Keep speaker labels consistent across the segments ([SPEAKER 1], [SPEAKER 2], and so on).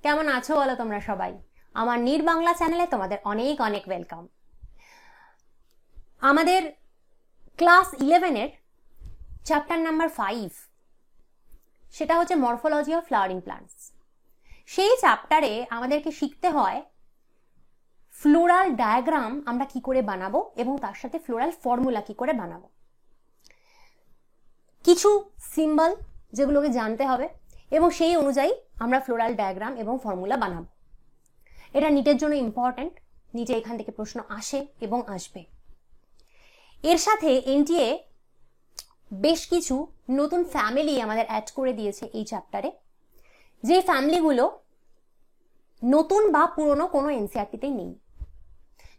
[SPEAKER 1] কেমন আছো বলো তোমরা সবাই? আমার নির্বাংলা চ্যানেলে তোমাদের অনেক অনেক ওয়েলকাম। আমাদের ক্লাস 11-এর চ্যাপ্টার নাম্বার 5, সেটা হচ্ছে মরফোলজি অফ ফ্লাওয়ারিং প্লান্টস। সেই চ্যাপ্টারে আমাদেরকে শিখতে হয় ফ্লোরাল ডায়াগ্রাম আমরা কি করে বানাবো এবং তার সাথে ফ্লোরাল ফর্মুলা কি করে বানাবো। কিছু সিম্বল যেগুলোকে জানতে হবে এবং সেই অনুযায়ী আমরা ফ্লোরাল ডায়াগ্রাম এবং ফর্মুলা বানাবো। এটা নিটের জন্য ইম্পর্ট্যান্ট, নিটে এখান থেকে প্রশ্ন আসে এবং আসবে। এর সাথে এনটিএ বেশ কিছু নতুন ফ্যামিলি আমাদের অ্যাড করে দিয়েছে এই চ্যাপ্টারে, যে ফ্যামিলিগুলো নতুন বা পুরনো কোনো এনসিইআরটিতেই নেই।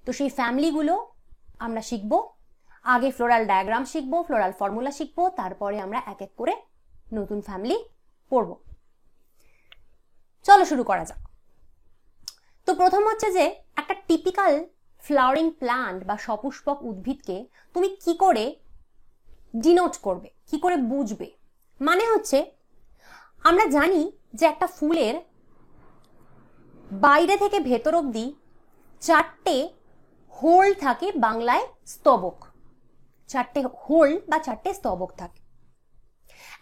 [SPEAKER 1] তো সেই ফ্যামিলিগুলো আমরা শিখবো। আগে ফ্লোরাল ডায়াগ্রাম শিখবো, ফ্লোরাল ফর্মুলা শিখবো, তারপরে আমরা এক এক করে নতুন ফ্যামিলি পড়বো। চলো শুরু করা যাক। তো প্রথম হচ্ছে যে একটা টিপিক্যাল ফ্লাওয়ারিং প্লান্ট বা সপুষ্পক উদ্ভিদকে তুমি কি করে ডিনোট করবে, কি করে বুঝবে। মানে হচ্ছে আমরা জানি যে একটা ফুলের বাইরে থেকে ভেতর অবধি 4টে হোল থাকে, বাংলায় স্তবক। 4টে হোল বা 4টে স্তবক থাকে।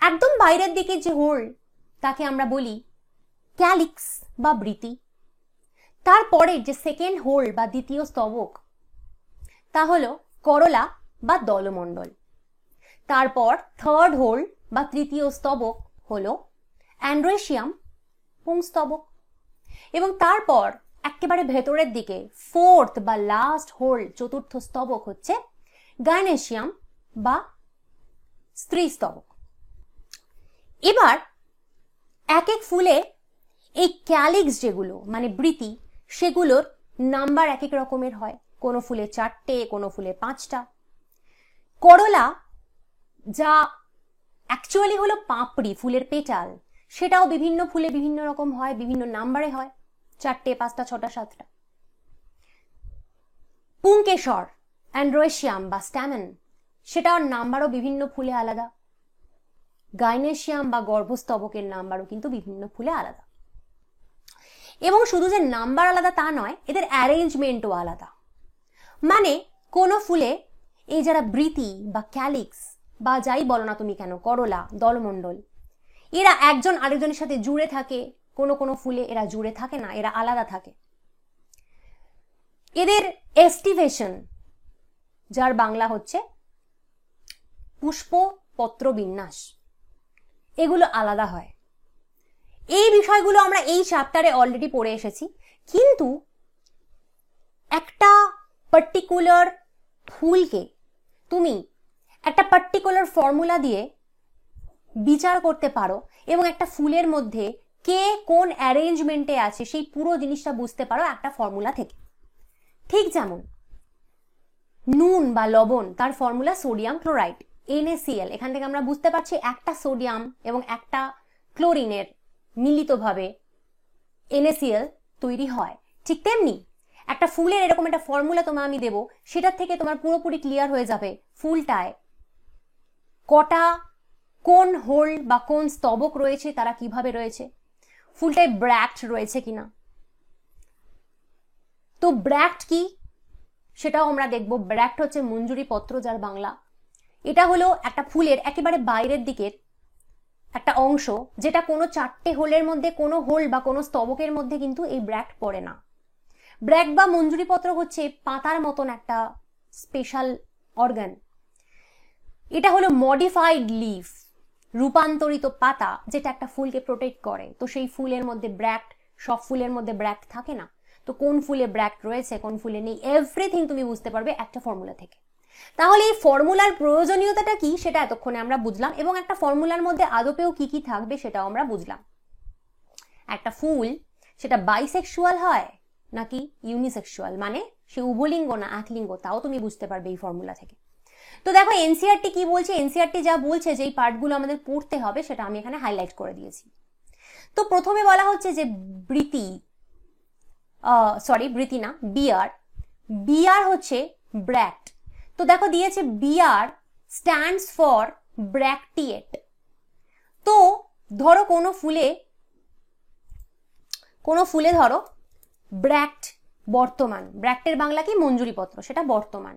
[SPEAKER 1] একদম বাইরের দিকে যে হোল তাকে আমরা বলি ক্যালিক্স বা বৃতি। তারপরে যে সেকেন্ড হোল বা দ্বিতীয় স্তবক তা হলো করোলা বা দলমণ্ডল। তারপর থার্ড হোল বা তৃতীয় স্তবক হলো অ্যান্ড্রোসিয়াম, পুংস্তবক। এবং তারপর একেবারে ভেতরের দিকে ফোর্থ বা লাস্ট হোল, চতুর্থ স্তবক হচ্ছে গাইনেসিয়াম বা স্ত্রীস্তবক। এবার এক এক ফুলে এই ক্যালিক্স যেগুলো মানে বৃতি, সেগুলোর নাম্বার এক এক রকমের হয়। কোনো ফুলে 4টে, কোনো ফুলে 5টা। করোলা যা অ্যাকচুয়ালি হলো পাপড়ি, ফুলের পেটাল, সেটাও বিভিন্ন ফুলে বিভিন্ন রকম হয়, বিভিন্ন নাম্বারে হয়, 4টে, 5টা, 6টা, 7টা। পুংকেশর, অ্যান্ড্রোসিয়াম বা স্ট্যামেন, সেটার নাম্বারও বিভিন্ন ফুলে আলাদা। গাইনেসিয়াম বা গর্ভস্তবকের নাম্বারও কিন্তু বিভিন্ন ফুলে আলাদা। এবং শুধু যে নাম্বার আলাদা তা নয়, এদের অ্যারেঞ্জমেন্টও আলাদা। মানে কোনো ফুলে এই যারা বৃতি বা ক্যালিক্স বা যাই বলো না তুমি কেন, করোলা, দলমণ্ডল, এরা একজন আরেকজনের সাথে জুড়ে থাকে। কোনো কোনো ফুলে এরা জুড়ে থাকে না, এরা আলাদা থাকে। এদের এস্টিভেশন, যার বাংলা হচ্ছে পুষ্প পত্র বিন্যাস, এগুলো আলাদা হয়। এই বিষয়গুলো আমরা এই চ্যাপ্টারে অলরেডি পড়ে এসেছি। কিন্তু একটা পার্টিকুলার ফুলকে তুমি একটা পার্টিকুলার ফর্মুলা দিয়ে বিচার করতে পারো এবং একটা ফুলের মধ্যে কে কোন অ্যারেঞ্জমেন্টে আছে সেই পুরো জিনিসটা বুঝতে পারো একটা ফর্মুলা থেকে। ঠিক যেমন নুন বা লবণ, তার ফর্মুলা সোডিয়াম ক্লোরাইড, NaCl। এখান থেকে আমরা বুঝতে পারছি একটা সোডিয়াম এবং একটা ক্লোরিনের মিলিতভাবে NaCl তৈরি হয়। ঠিক তেমনি একটা ফুলের এরকম একটা ফর্মুলা তোমায় আমি দেবো, সেটার থেকে তোমার পুরোপুরি ক্লিয়ার হয়ে যাবে ফুলটায় কটা কোন হোল বা কোন স্তবক রয়েছে, তারা কিভাবে রয়েছে, ফুলটায় ব্র্যাক্ট রয়েছে কিনা। তো ব্র্যাক্ট কি সেটাও আমরা দেখব। ব্র্যাক্ট হচ্ছে মঞ্জুরি পত্র, যার বাংলা। এটা হলো একটা ফুলের একেবারে বাইরের দিকের একটা অংশ, যেটা কোনো 4টে হোলের মধ্যে, কোনো হোল বা কোনো স্তবকের মধ্যে কিন্তু এই ব্র্যাক্ট পড়ে না। ব্র্যাক্ট বা মঞ্জুরি পত্র হচ্ছে পাতার মতন একটা স্পেশাল অর্গান। এটা হলো মডিফাইড লিফ, রূপান্তরিত পাতা, যেটা একটা ফুলকে প্রোটেক্ট করে। তো সেই ফুলের মধ্যে ব্র্যাক্ট, সব ফুলের মধ্যে ব্র্যাক্ট থাকে না। তো কোন ফুলে ব্র্যাক্ট রয়েছে, কোন ফুলে নেই, এভরিথিং তুমি বুঝতে পারবে একটা ফর্মুলা থেকে। তাহলে এই ফর্মুলার প্রয়োজনীয়তাটা কি সেটা এতক্ষণে আমরা বুঝলাম, এবং একটা ফর্মুলার মধ্যে আদপেও কি কি থাকবে সেটাও আমরা বুঝলাম। একটা ফুল সেটা বাইসেক্সুয়াল হয় নাকি ইউনিসেক্সুয়াল, মানে সে উভলিঙ্গ না একলিঙ্গ, তাও তুমি বুঝতে পারবে এই ফর্মুলা থেকে। তো দেখো এনসিইআরটি কি বলছে। এনসিইআরটি যা বলছে যে এই পার্টগুলো আমাদের পড়তে হবে, সেটা আমি এখানে হাইলাইট করে দিয়েছি। তো প্রথমে বলা হচ্ছে যে বৃতি, বৃতি না, বিয়ার। বিয়ার হচ্ছে ব্র্যাক্ট। তো দেখো দিয়েছে বিয়ার স্ট্যান্ডস ফর ব্র্যাক্টিয়েট। তো ধরো কোনো ফুলে কোনো ফুলে ধরো ব্র্যাক্ট, বর্তমান, ব্র্যাক্টের বাংলা কি মঞ্জুরিপত্র, সেটা বর্তমান,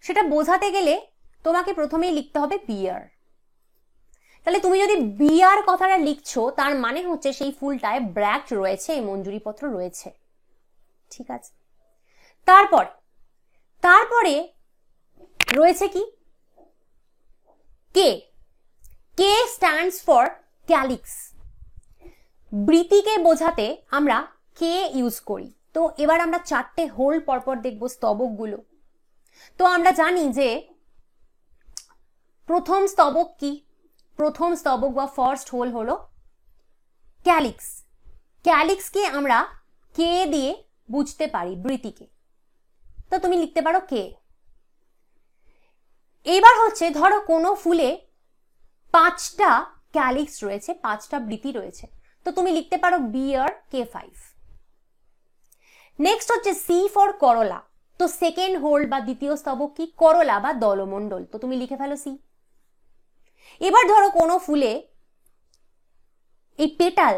[SPEAKER 1] সেটা বোঝাতে গেলে তোমাকে প্রথমেই লিখতে হবে বিয়ার। তাহলে তুমি যদি বিয়ার কথাটা লিখছো তার মানে হচ্ছে সেই ফুলটায় ব্র্যাক্ট রয়েছে, এই মঞ্জুরিপত্র রয়েছে। ঠিক আছে, তারপরে রয়েছে কি কে। কে স্ট্যান্ডস ফর ক্যালিক্স। বৃতিকে বোঝাতে আমরা কে ইউজ করি। তো এবার আমরা 4টে হোল পরপর দেখবো স্তবকগুলো। তো আমরা জানি যে প্রথম স্তবক কি, প্রথম স্তবক বা ফার্স্ট হোল হলো ক্যালিক্স। ক্যালিক্সকে আমরা কে দিয়ে বুঝতে পারি বৃতিকে, তো তুমি লিখতে পারো কে। এবার হচ্ছে ধরো কোনো ফুলে 5টা ক্যালিক্স রয়েছে, 5টা বৃতি রয়েছে, তো তুমি লিখতে পারো বিয়ার K5। নেক্সট হচ্ছে সি ফর করলা। তো সেকেন্ড হোল বা দ্বিতীয় স্তবক কি, করলা বা দলমণ্ডল, তো তুমি লিখে ফেলো সি। এবার ধরো কোনো ফুলে এই পেটাল,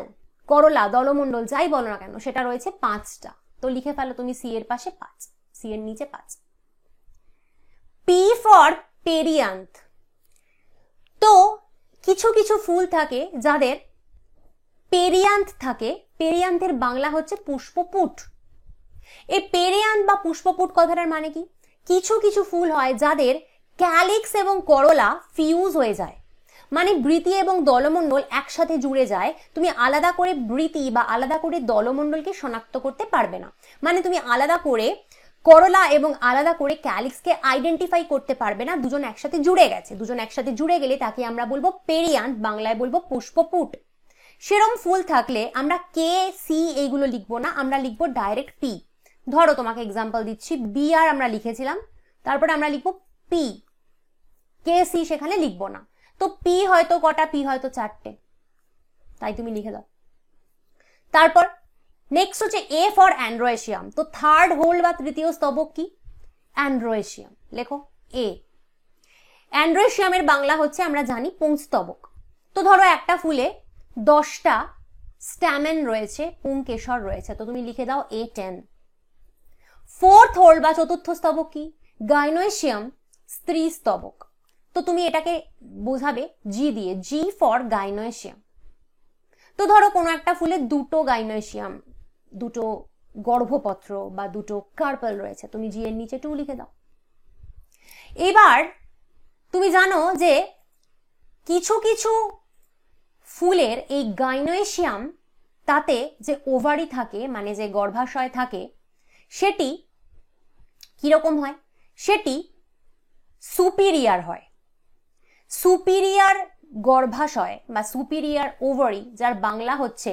[SPEAKER 1] করলা, দলমণ্ডল যাই বলো না কেন সেটা রয়েছে 5টা, তো লিখে ফেলো তুমি সি এর পাশে 5, সি এর নিচে 5। P for perianth. তো কিছু কিছু ফুল থাকে যাদের পেরিয়ান্থ থাকে, পেরিয়ান্থের বাংলা হচ্ছে পুষ্পপুট। এই পেরিয়ান্থ বা পুষ্পপুট কথাটার মানে কি, কিছু কিছু ফুল হয় যাদের ক্যালিক্স এবং করলা ফিউজ হয়ে যায়, মানে বৃতি এবং দলমণ্ডল একসাথে জুড়ে যায়। তুমি আলাদা করে বৃতি বা আলাদা করে দলমণ্ডলকে শনাক্ত করতে পারবে না, মানে তুমি আলাদা করে করলা এবং আলাদা করে ক্যালিক্সকে আইডেন্টিফাই করতে পারবে না, দুজন একসাথে জুড়ে গেছে। দুজন একসাথে জুড়ে গেলে তাকে আমরা বলবো পেরিয়ান্থ, বাংলায় বলবো পুষ্পপুট। সেরম ফুল থাকলে আমরা কে সি এইগুলো লিখবো না, আমরা লিখবো ডাইরেক্ট পি। ধরো তোমাকে এক্সাম্পল দিচ্ছি, বিআর আমরা লিখেছিলাম, তারপরে আমরা লিখবো পি, কে সি সেখানে লিখবো না। তো পি হয়তো কটা, পি হয়তো 4টে, তাই তুমি লিখে দাও। তারপর নেক্সট হচ্ছে এ ফর অ্যান্ড্রয়েশিয়াম। তো থার্ড হোল বা তৃতীয় স্তবক কি, অ্যান্ড্রয়েশিয়াম, লেখো এ। অ্যান্ড্রয়েশিয়ামের বাংলা হচ্ছে আমরা জানি পুংস্তবক। তো ধরো একটা ফুলে 10টা স্ট্যামেন রয়েছে, পুংকেশর রয়েছে, তো তুমি লিখে দাও A10। ফোর্থ হোল বা চতুর্থ স্তবক কি, গাইনোয়েশিয়াম, স্ত্রী স্তবক, তো তুমি এটাকে বোঝাবে জি দিয়ে, জি ফর গাইনোয়েশিয়াম। তো ধরো কোনো একটা ফুলে 2টো গাইনোয়েশিয়াম, 2টো গর্ভপত্র বা 2টো কার্পেল রয়েছে, তুমি জি এর নিচে 2 লিখে দাও। এবার তুমি জানো যে কিছু কিছু ফুলের এই গাইনোয়েশিয়াম তাতে যে ওভারি থাকে, মানে যে গর্ভাশয় থাকে, সেটি কিরকম হয়, সেটি সুপিরিয়ার হয়। সুপিরিয়ার গর্ভাশয় বা সুপিরিয়ার ওভারি, যার বাংলা হচ্ছে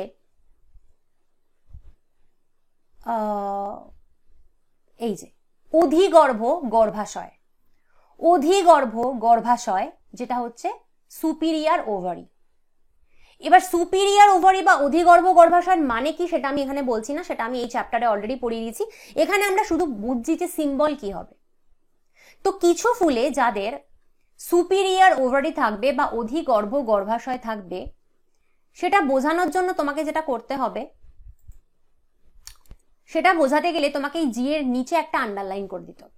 [SPEAKER 1] এই যে অধিগর্ভ গর্ভাশয়, অধিগর্ভ গর্ভাশয় যেটা হচ্ছে সুপিরিয়ার ওভারি। এবার সুপিরিয়ার ওভারি বা অধিগর্ভ গর্ভাশয়ের মানে কি সেটা আমি এখানে বলছি না, সেটা আমি এই চ্যাপ্টারে অলরেডি পড়িয়ে দিয়েছি। এখানে আমরা শুধু বুঝছি যে সিম্বল কি হবে। তো কিছু ফুলে যাদের সুপিরিয়ার ওভারি থাকবে বা অধিগর্ভ গর্ভাশয় থাকবে, সেটা বোঝানোর জন্য তোমাকে যেটা করতে হবে, সেটা বোঝাতে গেলে তোমাকে এই জি এর নিচে একটা আন্ডারলাইন করে দিতে হবে।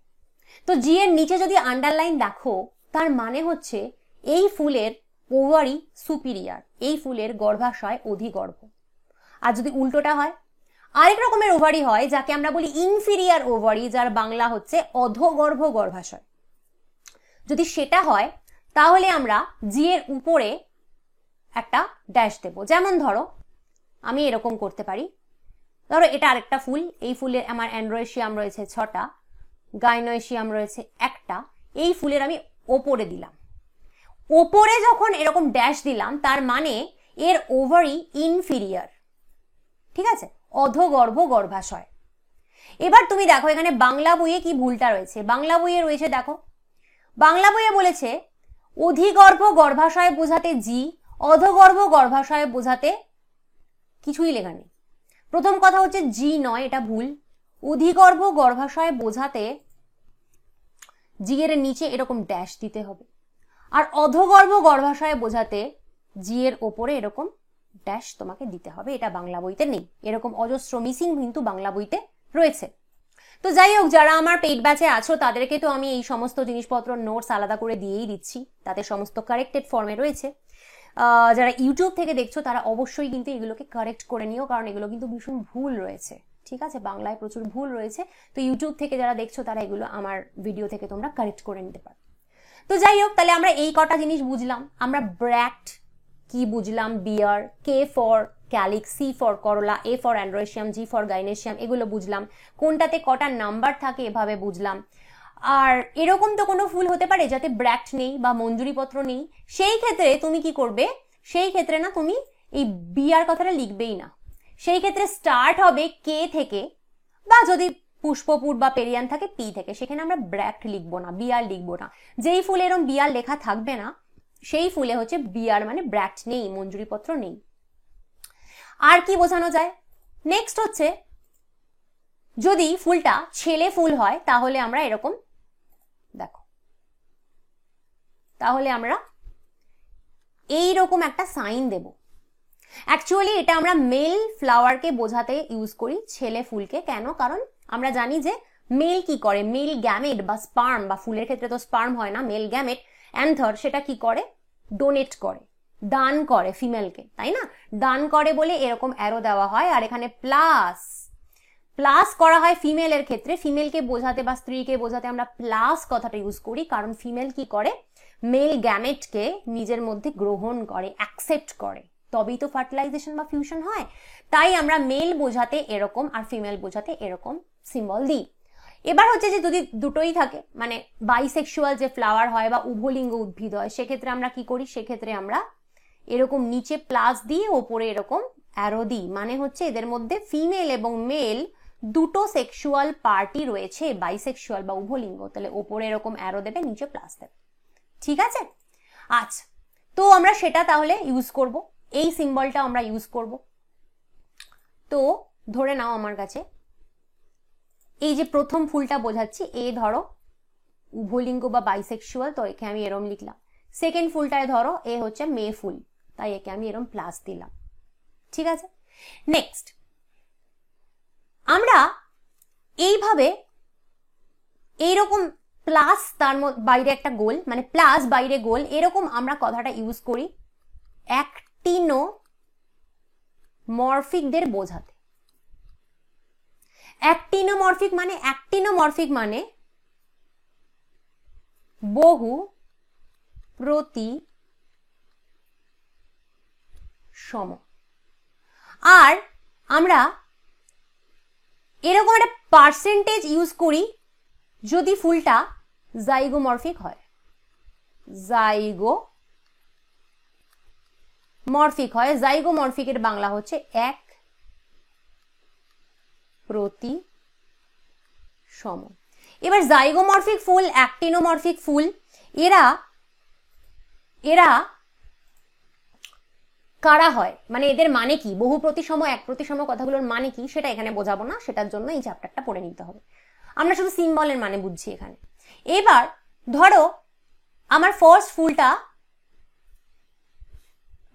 [SPEAKER 1] তো জি এর নিচে যদি আন্ডারলাইন দেখো, তার মানে হচ্ছে এই ফুলের ওভারি সুপিরিয়ার, এই ফুলের গর্ভাশয় অধিগর্ভ। আর যদি উল্টোটা হয়, আরেক রকমের ওভারি হয় যাকে আমরা বলি ইনফিরিয়ার ওভারি, যার বাংলা হচ্ছে অধোগর্ভ গর্ভাশয়। যদি সেটা হয় তাহলে আমরা জি এর উপরে একটা ড্যাশ দেব। যেমন ধরো আমি এরকম করতে পারি, ধরো এটা আরেকটা ফুল, এই ফুলে আমার অ্যান্ড্রয়েশিয়াম রয়েছে 6টা, গাইনোয়েশিয়াম রয়েছে 1টা, এই ফুলের আমি ওপরে দিলাম। ওপরে যখন এরকম ড্যাশ দিলাম তার মানে এর ওভারি ইনফিরিয়ার, ঠিক আছে, অধোগর্ভ গর্ভাশয়। এবার তুমি দেখো এখানে বাংলা বইয়ে কি ভুলটা রয়েছে। বাংলা বইয়ে রয়েছে, দেখো বাংলা বইয়ে বলেছে অধিগর্ভ গর্ভাশয় বোঝাতে জি, অধোগর্ভ গর্ভাশয় বোঝাতে কিছুই লেখা নেই। প্রথম কথা হচ্ছে জি নয়, এটা ভুল। অধিগর্ভ গর্ভাশয় বোঝাতে জি এর নিচে এরকম ড্যাশ দিতে হবে, আর অধোগর্ভ গর্ভাশয় বোঝাতে জি এর ওপরে এরকম ড্যাশ তোমাকে দিতে হবে, এটা বাংলা বইতে নেই। এরকম অজস্র মিসিং কিন্তু বাংলা বইতে রয়েছে। তো যাই হোক, যারা আমার পেইড ব্যাচে আছো তাদেরকে তো আমি এই সমস্ত জিনিসপত্র নোটস আলাদা করে দিয়েই দিচ্ছি, তাতে সমস্ত কারেক্টেড ফর্মে রয়েছে। যারা ইউটিউব থেকে দেখছো তারা অবশ্যই কিন্তু এগুলোকে কারেক্ট করে নিও, কারণ এগুলো কিন্তু ভীষণ ভুল রয়েছে, ঠিক আছে, বাংলায় প্রচুর ভুল রয়েছে। তো ইউটিউব থেকে যারা দেখছো তারা এগুলো আমার ভিডিও থেকে তোমরা কারেক্ট করে নিতে পারো। তো যাই হোক, তাহলে আমরা এই কটা জিনিস বুঝলাম। আমরা ব্র্যাক্ট কি বুঝলাম, বিয়ার, K for calyx, C for corolla, A for অ্যান্ড্রোয়েশিয়াম, G for গাইনেশিয়াম, এগুলো বুঝলাম। কোনটাতে কটা নাম্বার থাকে এভাবে বুঝলাম। আর এরকম তো কোনো ফুল হতে পারে যাতে ব্র্যাক্ট নেই বা মঞ্জুরিপত্র নেই, সেই ক্ষেত্রে তুমি কি করবে, সেই ক্ষেত্রে না তুমি এই বিয়ার কথাটা লিখবেই না, সেই ক্ষেত্রে স্টার্ট হবে কে থেকে, বা যদি পুষ্পপুর বা পেরিয়ান থাকে পি থেকে, সেখানে আমরা ব্র্যাক্ট লিখবো না, বিয়ার লিখবো না। যেই ফুলে এরকম বিয়ার লেখা থাকবে না সেই ফুলে হচ্ছে বিয়ার মানে ব্র্যাক্ট নেই, মঞ্জুরিপত্র নেই। আর কি বোঝানো যায়, নেক্সট হচ্ছে যদি ফুলটা ছেলে ফুল হয় তাহলে আমরা এরকম দেখো, তাহলে আমরা এইরকম একটা সাইন দেব। অ্যাকচুয়ালি এটা আমরা মেল ফ্লাওয়ারকে বোঝাতে ইউজ করি, ছেলে ফুলকে কেন, কারণ আমরা জানি যে মেল কি করে, মেল গ্যামেট বা স্পার্ম, বা ফুলের ক্ষেত্রে তো স্পার্ম হয় না, মেল গ্যামেট অ্যান্থার, সেটা কি করে, ডোনেট করে, দান করে ফিমেলকে, তাই না, দান করে বলে এরকম অ্যারো দেওয়া হয়। আর এখানে প্লাস প্লাস করা হয় ফিমেলের ক্ষেত্রে, ফিমেলকে বোঝাতে বা স্ত্রীকে বোঝাতে আমরা প্লাস কথাটা ইউজ করি, কারণ ফিমেল কি করে, মেল গ্যামেটকে নিজের মধ্যে গ্রহণ করে, অ্যাকসেপ্ট করে, তবেই তো ফার্টিলাইজেশন বা ফিউশন হয়। তাই আমরা মেল বোঝাতে এরকম আর ফিমেল বোঝাতে এরকম সিম্বল দিই। এবার হচ্ছে যে যদি দুটোই থাকে, মানে বাইসেক্সুয়াল যে ফ্লাওয়ার হয় বা উভলিঙ্গ উদ্ভিদ হয়, সেক্ষেত্রে আমরা কি করি, সেক্ষেত্রে আমরা এরকম নিচে প্লাস দিয়ে ওপরে এরকম অ্যারো দিই, মানে হচ্ছে এদের মধ্যে ফিমেল এবং মেল দুটো সেক্সুয়াল পার্টি রয়েছে, বাইসেক্সুয়াল বা উভলিঙ্গ, তাহলে ওপরে এরকম অ্যারো দেবে, নিচে প্লাস দেবে, ঠিক আছে। আচ্ছা, তো আমরা সেটা তাহলে ইউজ করব, এই সিম্বলটা আমরা ইউজ করব। তো ধরে নাও আমার কাছে এই যে প্রথম ফুলটা বোঝাচ্ছি, এ ধরো উভলিঙ্গ বা বাইসেক্সুয়াল, তো একে আমি এরম লিখলাম। সেকেন্ড ফুলটায় ধরো এ হচ্ছে মেয়ে ফুল, তাই একে আমি এরম প্লাস দিলাম, ঠিক আছে। নেক্সট আমরা এইভাবে এইরকম প্লাস তার বাইরে একটা গোল, মানে প্লাস বাইরে গোল, এরকম আমরা কথাটা ইউজ করি অ্যাক্টিনোমরফিকদের বোঝাতে। অ্যাক্টিনোমরফিক মানে বহু প্রতিসম। আর আমরা এরকম একটা পার্সেন্টেজ ইউজ করি যদি ফুলটা জাইগোমরফিক হয়। জাইগোমরফিকের বাংলা হচ্ছে এক প্রতি সম। এবার জাইগোমরফিক ফুল, অ্যাক্টিনোমরফিক ফুল, এরা কারা হয়, মানে এদের মানে কি, বহু প্রতিসম, এক প্রতিসম কথাগুলোর মানে কি সেটা এখানে বোঝাবো না, সেটার জন্য এই চ্যাপ্টারটা পড়ে নিতে হবে। আমরা শুধু সিম্বলের মানে বুঝছি এখানে। এবার ধরো আমার ফার্স্ট ফুলটা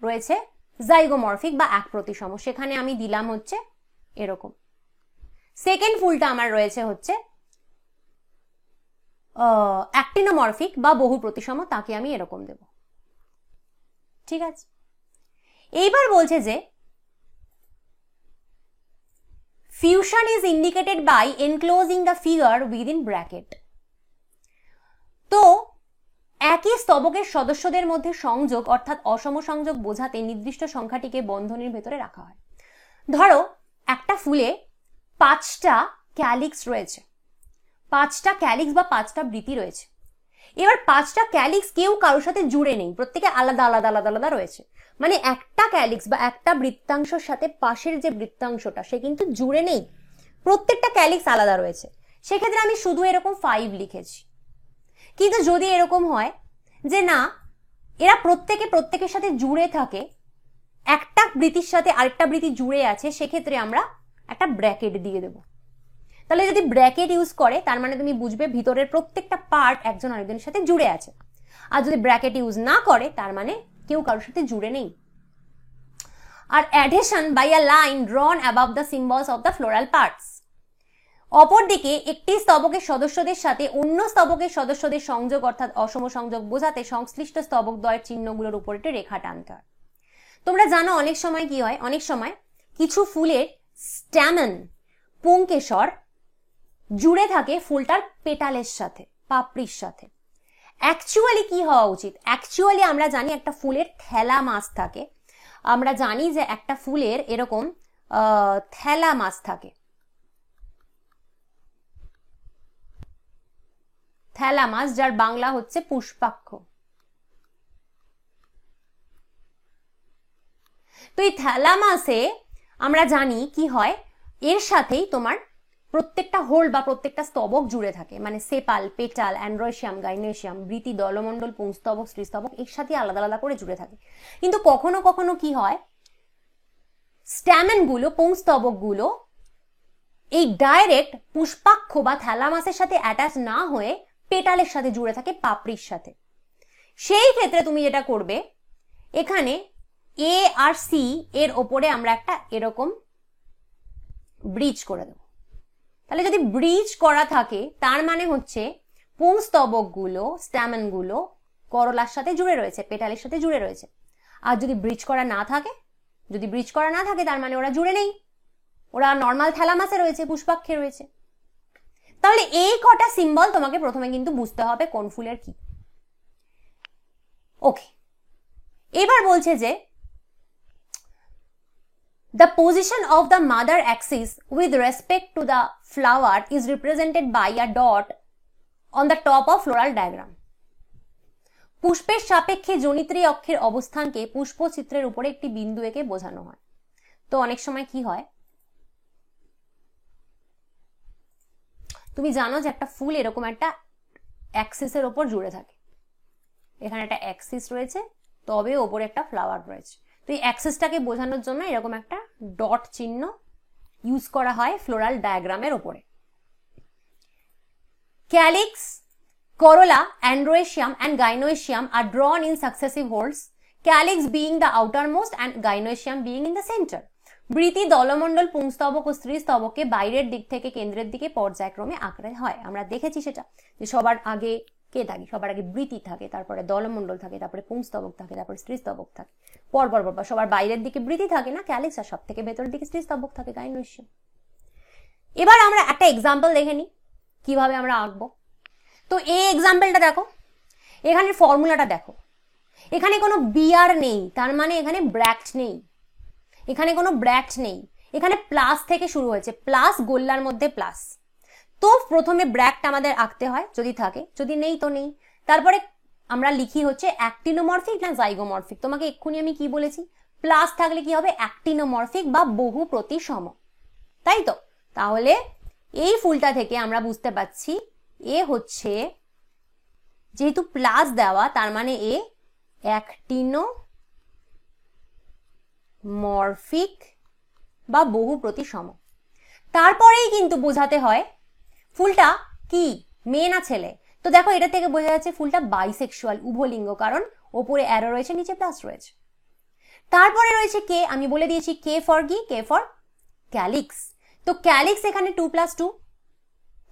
[SPEAKER 1] রয়েছে জাইগোমরফিক বা এক প্রতিসম, সেখানে আমি দিলাম হচ্ছে এরকম। সেকেন্ড ফুলটা আমার রয়েছে হচ্ছে অ্যাক্টিনোমরফিক বা বহু প্রতিসম, তাকে আমি এরকম দেব, ঠিক আছে। এইবার বলছে যে fusion is indicated by enclosing the figure within bracket। তো একই স্তবকের সদস্যদের মধ্যে সংযোগ অর্থাৎ অসম সংযোগ বোঝাতে নির্দিষ্ট সংখ্যাটিকে বন্ধনীর ভেতরে রাখা হয়। ধরো একটা ফুলে 5টা ক্যালিক্স রয়েছে, 5টা ক্যালিক্স বা 5টা বৃতি রয়েছে। এবার 5টা ক্যালিক্স কেউ কারোর সাথে জুড়ে নেই, প্রত্যেকে আলাদা আলাদা আলাদা আলাদা রয়েছে, মানে একটা ক্যালিক্স বা একটা বৃত্তাংশের সাথে পাশের যে বৃত্তাংশটা সে কিন্তু জুড়ে নেই, প্রত্যেকটা ক্যালিক্স আলাদা রয়েছে। সেক্ষেত্রে আমি শুধু এরকম 5 লিখেছি। কিন্তু যদি এরকম হয় যে না, এরা প্রত্যেকের সাথে জুড়ে থাকে, একটা বৃত্তির সাথে আরেকটা বৃত্তি জুড়ে আছে, সেক্ষেত্রে আমরা একটা ব্র্যাকেট দিয়ে দেব। তাহলে যদি ব্র্যাকেট ইউজ করে তার মানে তুমি বুঝবে ভিতরের প্রত্যেকটা পার্ট একজন আরেকজনের সাথে জুড়ে আছে। আর যদি ব্র্যাকেট ইউজ না করে তার মানে কেউ কারোর সাথে জুড়ে নেই। আর addition by a line drawn above the symbols of the floral parts. অপরদিকে একটি স্তবকের সদস্যদের সাথে অন্য স্তবকের সদস্যদের সংযোগ অর্থাৎ অসম সংযোগ বোঝাতে সংশ্লিষ্ট স্তবক দ্বয়ের চিহ্নগুলোর উপর একটি রেখা টানতে হয়। তোমরা জানো অনেক সময় কি হয়, অনেক সময় কিছু ফুলের স্ট্যামেন পুংকেশর জুড়ে থাকে ফুলটার পেটালের সাথে, পাপড়ির সাথে। অ্যাকচুয়ালি কি হওয়া উচিত? অ্যাকচুয়ালি আমরা জানি একটা ফুলের থ্যালামাস থাকে, আমরা জানি যে একটা ফুলের এরকম থ্যালামাস থাকে, থ্যালামাস, যার বাংলা হচ্ছে পুষ্পাক্ষ। তো এই থ্যালামাসে আমরা জানি কি হয়, এর সাথেই তোমার প্রত্যেকটা হোল বা প্রত্যেকটা স্তবক জুড়ে থাকে, মানে সেপাল, পেটাল, অ্যান্ড্রোসিয়াম, গাইনোসিয়াম, বৃতি, দলমণ্ডল, পুংস্তবক, স্ত্রীস্তবক এর সাথে আলাদা আলাদা করে জুড়ে থাকে। কিন্তু কখনো কখনো কি হয়, স্ট্যামেন গুলো, পুংস্তবক গুলো এই ডাইরেক্ট পুষ্পাক্ষ বা থ্যালামাসের সাথে অ্যাটাচ না হয়ে পেটালের সাথে জুড়ে থাকে, পাপড়ির সাথে। সেই ক্ষেত্রে তুমি যেটা করবে, এখানে এ আর সি এর ওপরে আমরা একটা এরকম ব্রিজ করে দেব। তাহলে যদি ব্রিজ করা থাকে তার মানে হচ্ছে পুংস্তবক গুলো, স্ট্যামেন গুলো করলার সাথে জুড়ে রয়েছে, পেটালের সাথে জুড়ে রয়েছে। আর যদি ব্রিজ করা না থাকে, তার মানে ওরা জুড়ে নেই, ওরা নর্মাল থ্যালামাসে রয়েছে, পুষ্পাক্ষে রয়েছে। তাহলে এই কটা সিম্বল তোমাকে প্রথমে কিন্তু বুঝতে হবে কোন ফুলের কি। ওকে, এবার বলছে যে the position of the mother axis with respect to the flower is represented by a dot on the top of floral diagram. পুষ্পের সাপেক্ষে জনিত্রী অক্ষের অবস্থানকে পুষ্পচিত্রের উপরে একটি বিন্দু এঁকে বোঝানো হয়। তো অনেক সময় কি হয়, তুমি জানো যে একটা ফুল এরকম একটা অ্যাক্সিসের ওপর জুড়ে থাকে, এখানে একটা অ্যাক্সিস রয়েছে, তবে ওপরে একটা ফ্লাওয়ার রয়েছে। তো এই অ্যাক্সিসটাকে বোঝানোর জন্য এরকম একটা ডট চিহ্ন ইউজ করা হয় ফ্লোরাল ডায়াগ্রামের ওপরে। Calyx, corolla, androecium and gynoecium are drawn in successive holes, calyx being the outermost and gynoecium being in the center. বৃতি, দলমণ্ডল, পুংস্তবক ও স্ত্রীস্তবককে বাইরের দিক থেকে কেন্দ্রের দিকে পর্যায়ক্রমে আঁকড়ে হয়। আমরা দেখেছি সেটা, যে সবার আগে কে থাকে, সবার আগে বৃতি থাকে, তারপরে দলমণ্ডল থাকে, তারপরে পুংস্তবক থাকে, তারপরে স্ত্রীস্তবক থাকে, পরপর সবার বাইরের দিকে বৃতি থাকে না ক্যালিক্স, আর সব থেকে ভেতরের দিকে স্ত্রীস্তবক থাকে গাইনোসিয়াম। এবার আমরা একটা এক্সাম্পল দেখে নিই কিভাবে আমরা আঁকবো। তো এই এক্সাম্পলটা দেখো, এখানে ফর্মুলাটা দেখো, এখানে কোনো বিআর নেই, তার মানে এখানে ব্র্যাকেট নেই, এখানে কোনো ব্র্যাকেট নেই, এখানে প্লাস থেকে শুরু হয়েছে, প্লাস গোল্লার মধ্যে প্লাস। তো প্রথমে ব্র্যাকেট আমাদের আঁকতে হয় যদি থাকে, যদি নেই তো নেই। তারপরে আমরা লিখি হচ্ছে অ্যাক্টিনোমরফিক না জাইগোমরফিক। তোমাকে এক্ষুনি আমি কি বলেছি, প্লাস থাকলে কি হবে, অ্যাক্টিনোমরফিক বা বহু প্রতিসম, তাই তো? তাহলে এই ফুলটা থেকে আমরা বুঝতে পারছি এ হচ্ছে, যেহেতু প্লাস দেওয়া তার মানে এ অ্যাক্টিনোমরফিক বা বহু প্রতিসম। তারপরেই কিন্তু বোঝাতে হয় ফুলটা কি, মেয়ে না ছেলে। তো দেখো এটা থেকে বোঝা যাচ্ছে ফুলটা বাইসেক্সুয়াল, উভলিঙ্গ, কারণ ওপরে অ্যারো রয়েছে, নিচে প্লাস রয়েছে। তারপরে রয়েছে কে, আমি বলে দিয়েছি কে ফর কি, কে ফর ক্যালিক্স। তো ক্যালিক্স এখানে 2+2,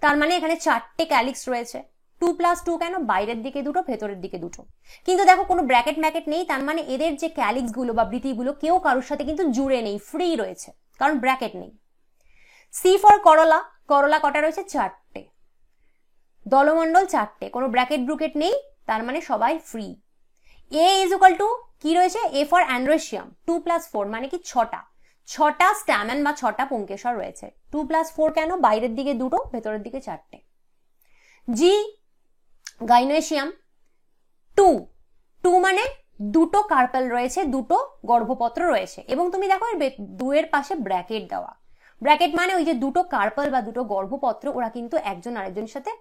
[SPEAKER 1] তার মানে এখানে 4টে ক্যালিক্স রয়েছে। 2+2 কেন, বাইরের দিকে দুটো, ভেতরের দিকে দুটো। কিন্তু দেখো কোনো ব্র্যাকেট ম্যাকেট নেই, তার মানে এদের যে ক্যালিক্স গুলো বা বৃতিগুলো কেউ কারোর সাথে কিন্তু জুড়ে নেই, ফ্রি রয়েছে, কারণ ব্র্যাকেট নেই। সি ফর করলা, করলা কটা রয়েছে, 4টে। দলমণ্ডল 4টে, কোনো ব্র্যাকেট ব্রুকেট নেই, তার মানে সবাই free. A is equal to কি রয়েছে, এ ফর অ্যান্ড্রোসিয়াম, 2+4 মানে কি 6টা স্ট্যামেন বা 6টা পুংকেশর রয়েছে। 2+4 কেন, বাইরের দিকে দুটো, ভেতরের দিকে 4টে। জি গাইনোসিয়াম 2 মানে দুটো কার্পেল রয়েছে, দুটো গর্ভপত্র রয়েছে, এবং তুমি দেখো এর 2 পাশে ব্র্যাকেট দেওয়া। ব্র্যাকেট মানে ওই যে দুটো কার্পেল বা দুটো গর্ভপত্র, ওরা কিন্তু একজন আরেকজনের সাথে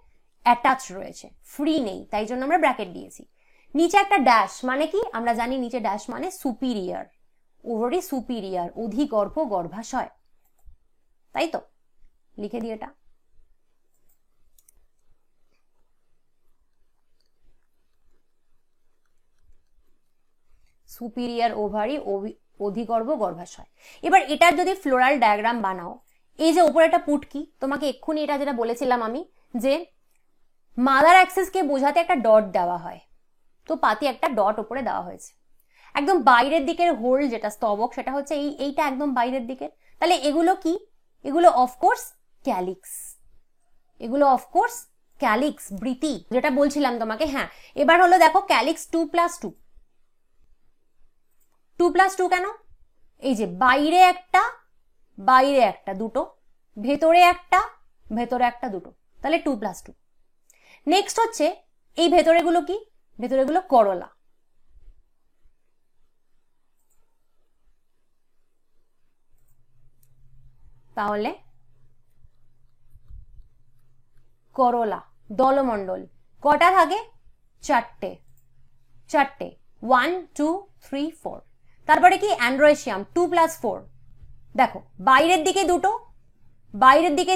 [SPEAKER 1] অ্যাটাচ রয়েছে, ফ্রি নেই, তাই জন্য আমরা ব্র্যাকেট দিয়েছি। নিচে একটা ড্যাশ মানে কি, আমরা জানি নিচে ড্যাশ মানে সুপিরিয়র, ওভারি সুপিরিয়র, অধিগর্ভ, গর্ভাশয়, তাই তো? লিখে দিই এটা। সুপিরিয়র ওভারি, অধিগর্ভ গর্ভাশয়। এবার এটার যদি ফ্লোরাল ডায়াগ্রাম বানাও, এই যে উপরে একটা পুটকি, তোমাকে এক্ষুনি এটা যেটা বলেছিলাম আমি যে মাদার অ্যাক্সিসকে বোঝাতে একটা ডট দেওয়া হয়, তো পাতি একটা ডট উপরে দেওয়া হয়েছে। একদম বাইরের দিকের হোল যেটা স্তবক, সেটা হচ্ছে এইটা একদম বাইরের দিকে। তাহলে এগুলো কি? এগুলো অফকোর্স ক্যালিক্স, এগুলো অফকোর্স ক্যালিক্স, বৃতি যেটা বলছিলাম তোমাকে। হ্যাঁ, এবার হলো দেখো ক্যালিক্স 2+2, 2+2 কেন? এই যে বাইরে একটা দুটো, ভেতরে একটা দুটো, তাহলে 2+2। নেক্সট হচ্ছে এই ভেতরেগুলো কি? ভেতরেগুলো করলা। তাহলে করলা দলমণ্ডল কটা থাকে? চারটে, 1 2 3 4। তারপরে কি? অ্যান্ড্রয়েশিয়াম 2+4। দেখো বাইরের দিকে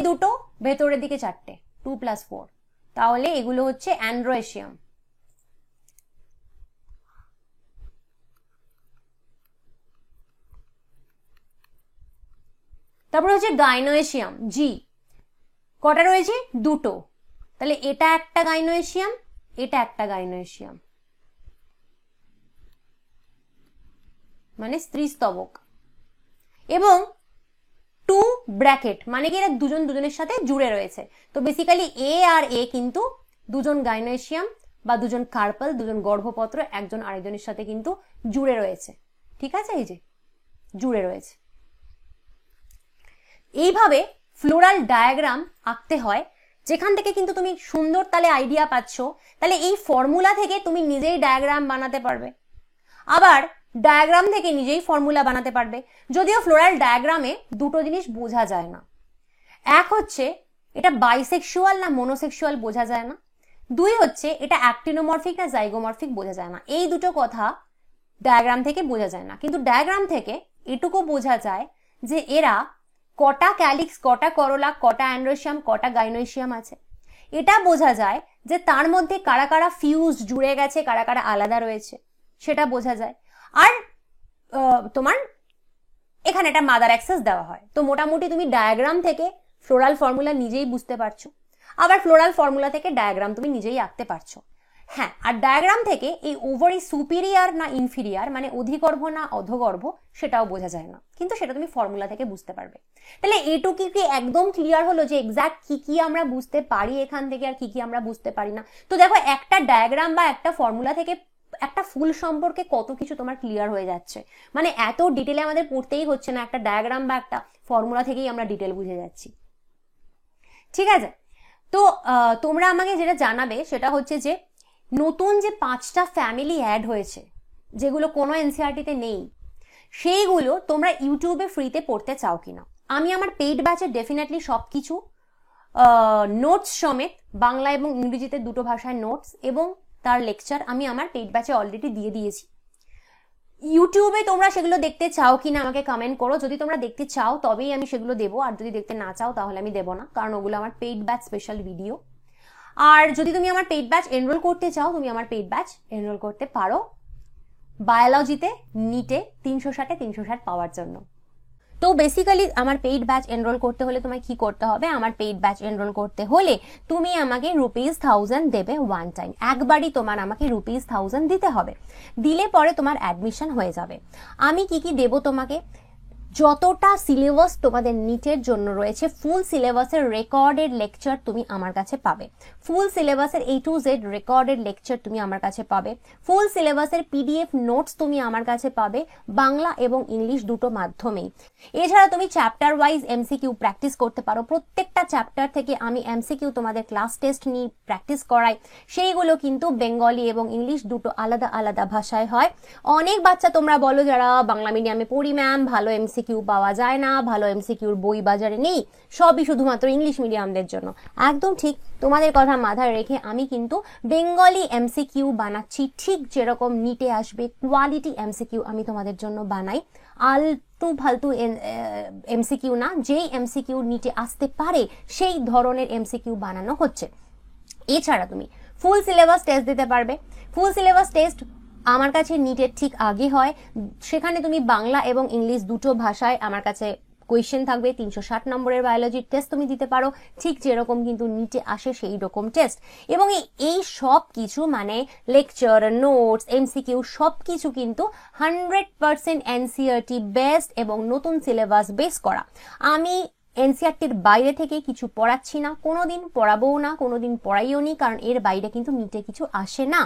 [SPEAKER 1] দুটো, ভেতরের দিকে চারটে, 2+4। তাহলে এগুলো হচ্ছে অ্যান্ড্রয়েশিয়াম। তারপরে হচ্ছে গাইনোয়েশিয়াম, জি। কটা রয়েছে? দুটো। তাহলে এটা একটা গাইনোয়েশিয়াম, এটা একটা গাইনোয়েশিয়াম, মানে স্ত্রী স্তবক। এবং 2 ব্র্যাকেট, মানে কি এরা দুজন দুজনের সাথে জুড়ে রয়েছে। তো বেসিক্যালি এ আর এ কিন্তু দুজন গাইনোয়েশিয়াম বা দুজন কার্পল, দুজন গর্ভপত্র, একজন আরেকজনের সাথে কিন্তু জুড়ে রয়েছে। ঠিক আছে, এই যে জুড়ে রয়েছে। এইভাবে ফ্লোরাল ডায়াগ্রাম আঁকতে হয়, যেখান থেকে কিন্তু তুমি সুন্দর তাহলে আইডিয়া পাচ্ছ। তাহলে এই ফর্মুলা থেকে তুমি নিজেই ডায়াগ্রাম বানাতে পারবে, আবার ডায়াগ্রাম থেকে নিজেই ফর্মুলা বানাতে পারবে। যদিও ফ্লোরাল ডায়াগ্রামে দুটো জিনিস বোঝা যায় না, এক হচ্ছে এটা বাইসেক্সুয়াল না মোনোসেক্সুয়াল বোঝা যায় না, দুই হচ্ছে এটা অ্যাক্টিনোমরফিক না জাইগোমরফিক বোঝা যায় না। এই দুটো কথা ডায়াগ্রাম থেকে বোঝা যায় না, কিন্তু ডায়াগ্রাম থেকে এটুকু বোঝা যায় যে এরা কটা ক্যালিক্স, কটা করলা, কটা অ্যান্ড্রোশিয়াম, কটা গাইনোশিয়াম আছে। এটা বোঝা যায় যে তার মধ্যে কারা কারা ফিউজ জুড়ে গেছে, কারা কারা আলাদা রয়েছে, সেটা বোঝা যায়। আর তোমার এখানে একটা মাদার অ্যাক্সেস দেওয়া হয়। তো মোটামুটি তুমি ডায়াগ্রাম থেকে ফ্লোরাল ফর্মুলা নিজেই বুঝতে পারছো, আবার ফ্লোরাল ফর্মুলা থেকে ডায়াগ্রাম তুমি নিজেই আঁকতে পারছো। হ্যাঁ, আর ডায়াগ্রাম থেকে এই ওভারি সুপিরিয়ার না ইনফিরিয়ার, মানে অধিগর্ভ না অধগর্ভ, সেটাও বোঝা যায় না, কিন্তু সেটা তুমি ফর্মুলা থেকে বুঝতে পারবে। তাহলে এটুকু কি একদম ক্লিয়ার হলো যে এক্স্যাক্ট কি কি আমরা বুঝতে পারি এখান থেকে আর কি কি আমরা বুঝতে পারি না? তো দেখো একটা ডায়াগ্রাম বা একটা ফর্মুলা থেকে একটা ফুল সম্পর্কে কত কিছু তোমার ক্লিয়ার হয়ে যাচ্ছে। মানে এত ডিটেলে আমাদের পড়তেই হচ্ছে না, একটা ডায়াগ্রাম বা একটা ফর্মুলা থেকেই আমরা ডিটেল বুঝে যাচ্ছি। ঠিক আছে, তো তোমরা আমাকে যেটা জানাবে সেটা হচ্ছে যে নতুন যে 5টা ফ্যামিলি অ্যাড হয়েছে, যেগুলো কোনো এনসিইআরটিতে নেই, সেইগুলো তোমরা ইউটিউবে ফ্রিতে পড়তে চাও কিনা। আমি আমার পেইড ব্যাচে ডেফিনেটলি সব কিছু নোটস সমেত, বাংলা এবং ইংরেজিতে দুটো ভাষায় নোটস এবং তার লেকচার আমি আমার পেইড ব্যাচে অলরেডি দিয়ে দিয়েছি। ইউটিউবে তোমরা সেগুলো দেখতে চাও কিনা আমাকে কমেন্ট করো। যদি তোমরা দেখতে চাও তবেই আমি সেগুলো দেবো, আর যদি দেখতে না চাও তাহলে আমি দেবো না, কারণ ওগুলো আমার পেইড ব্যাচ স্পেশাল ভিডিও। আর যদি তুমি আমার পেইড ব্যাচ এনরোল করতে চাও, তুমি আমার পেইড ব্যাচ এনরোল করতে পারো বায়োলজিতে নিটে 360-এ 360 পাওয়ার জন্য। তো বেসিক্যালি আমার পেইড ব্যাচ এনরোল করতে হলে তোমায় কি করতে হবে? আমার পেইড ব্যাচ এনরোল করতে হলে তুমি আমাকে ₹1000 দেবে ওয়ান টাইম, একবারই তোমার আমাকে ₹1000 দিতে হবে। দিলে পরে তোমার অ্যাডমিশন হয়ে যাবে। আমি কি কি দেব তোমাকে? যতটা সিলেবাস তোমাদের নিটের জন্য রয়েছে, ফুল সিলেবাসের রেকর্ডেড লেকচার তুমি আমার কাছে পাবে। ফুল সিলেবাসের A to Z recorded lecture তুমি আমার কাছে পাবে। ফুল সিলেবাসের PDF নোটস তুমি আমার কাছে পাবে, বাংলা এবং ইংলিশ দুটো মাধ্যমেই। এছাড়া তুমি চ্যাপ্টার ওয়াইজ MCQ প্র্যাকটিস করতে পারো। প্রত্যেকটা চ্যাপ্টার থেকে আমি MCQ তোমাদের ক্লাস টেস্ট নিয়ে প্র্যাকটিস করাই। সেইগুলো কিন্তু বেঙ্গলি এবং ইংলিশ দুটো আলাদা আলাদা ভাষায় হয়। অনেক বাচ্চা তোমরা বলো যারা বাংলা মিডিয়ামে পড়ি ম্যাম, ভালো MCQ পাওয়া যায় না, ভালো MCQর বই বাজারে নেই, সবই শুধুমাত্র ইংলিশ মিডিয়ামদের জন্য। একদম ঠিক, তোমাদের কথা মাথায় রেখে আমি কিন্তু বেঙ্গলি MCQ বানাচ্ছি, ঠিক যেরকম নিটে আসবে কোয়ালিটি MCQ আমি তোমাদের জন্য বানাই। আলতু ফালতু MCQ না, যেই MCQ নিটে আসতে পারে সেই ধরনের MCQ বানানো হচ্ছে। এছাড়া তুমি ফুল সিলেবাস টেস্ট দিতে পারবে। ফুল সিলেবাস টেস্ট আমার কাছে নিটের ঠিক আগে হয়, সেখানে তুমি বাংলা এবং ইংলিশ দুটো ভাষায় আমার কাছে কোয়েশ্চেন থাকবে, 360 নম্বরের বায়োলজির টেস্ট তুমি দিতে পারো, ঠিক যেরকম কিন্তু নিটে আসে সেই রকম টেস্ট। এবং এই সব কিছু মানে লেকচার, নোটস, এমসিকিউ সব কিছু কিন্তু 100% এনসিইআরটি বেসড এবং নতুন সিলেবাস বেস করা। আমি এনসিইআরটির বাইরে থেকে কিছু পড়াচ্ছি না, কোনোদিন পড়াবোও না, কোনোদিন পড়াইও নি, কারণ এর বাইরে কিন্তু নিটে কিছু আসে না।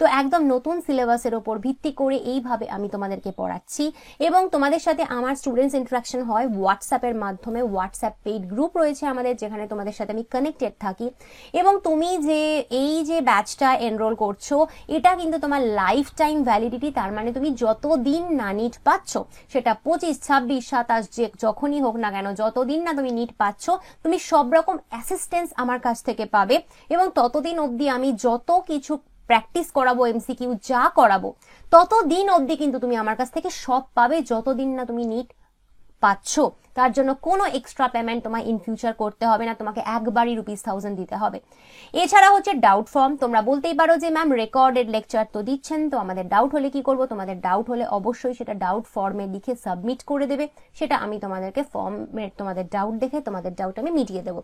[SPEAKER 1] তো একদম নতুন সিলেবাসের ওপর ভিত্তি করে এইভাবে আমি তোমাদেরকে পড়াচ্ছি। এবং তোমাদের সাথে আমার স্টুডেন্টস ইন্টারাকশন হয় হোয়াটসঅ্যাপের মাধ্যমে। হোয়াটসঅ্যাপ পেইড গ্রুপ রয়েছে আমাদের, যেখানে তোমাদের সাথে আমি কানেক্টেড থাকি। এবং তুমি যে এই যে ব্যাচটা এনরোল করছো, এটা কিন্তু তোমার লাইফ টাইম ভ্যালিডিটি, তার মানে তুমি যতদিন না নিট পাচ্ছ, সেটা 25, 26, 27 যে যখনই হোক না কেন, যতদিন না তুমি নিট পাচ্ছ, তুমি সব রকম অ্যাসিস্ট্যান্স আমার কাছ থেকে পাবে। এবং ততদিন অবধি আমি যত কিছু প্র্যাকটিস করাবো, এমসিকিউ যা করাবো, ততদিন অবধি কিন্তু তুমি আমার কাছ থেকে সব পাবে, যতদিন না তুমি নিট পাচ্ছ। তার জন্য কোনো এক্সট্রা পেমেন্ট তোমায় ইন ফিউচার করতে হবে না, তোমাকে একবারই ₹1000 দিতে হবে। এছাড়া হচ্ছে ডাউট ফর্ম। তোমরা বলতেই পারো যে ম্যাম রেকর্ডেড লেকচার তো দিচ্ছেন, তো আমাদের ডাউট হলে কি করব? তোমাদের ডাউট হলে অবশ্যই সেটা ডাউট ফর্মে লিখে সাবমিট করে দেবে, সেটা আমি তোমাদেরকে ফর্মে তোমাদের ডাউট দেখে তোমাদের ডাউট আমি মিটিয়ে দেবো।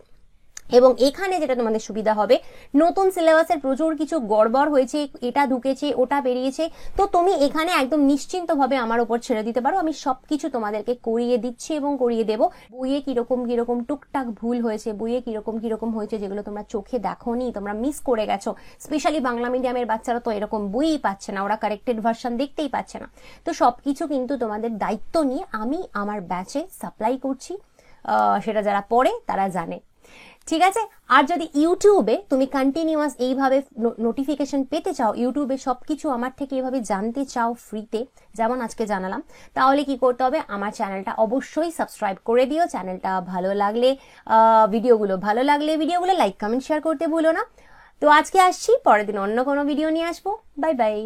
[SPEAKER 1] এবং এখানে যেটা তোমাদের সুবিধা হবে, নতুন সিলেবাসের প্রচুর কিছু গড়বড় হয়েছে, এটা ঢুকেছে, ওটা বেরিয়েছে, তো তুমি এখানে একদম নিশ্চিন্তভাবে আমার উপর ছেড়ে দিতে পারো। আমি সবকিছু তোমাদেরকে করিয়ে দিচ্ছি এবং করিয়ে দেবো। বইয়ে কিরকম কিরকম টুকটাক ভুল হয়েছে, বইয়ে কিরকম কিরকম হয়েছে, যেগুলো তোমরা চোখে দেখোনি, তোমরা মিস করে গেছো। স্পেশালি বাংলা মিডিয়ামের বাচ্চারা তো এরকম বইই পাচ্ছে না, ওরা কারেক্টেড ভার্সন দেখতেই পাচ্ছে না। তো সবকিছু কিন্তু তোমাদের দায়িত্ব নিয়ে আমি আমার ব্যাচে সাপ্লাই করছি, সেটা যারা পড়ে তারা জানে। ঠিক আছে? আর যদি ইউটিউবে তুমি কন্টিনিউয়াস এইভাবে নোটিফিকেশন পেতে চাও, ইউটিউবে সবকিছু আমার থেকে এইভাবে জানতে চাও ফ্রিতে, যেমন আজকে জানালাম, তাহলে কি করতে হবে? আমার চ্যানেলটা অবশ্যই সাবস্ক্রাইব করে দিও। চ্যানেলটা ভালো লাগলে, ভিডিওগুলো লাইক, কমেন্ট, শেয়ার করতে ভুলো না। তো আজকে আসছি, পরের দিন অন্য কোনো ভিডিও নিয়ে আসবো। Bye bye.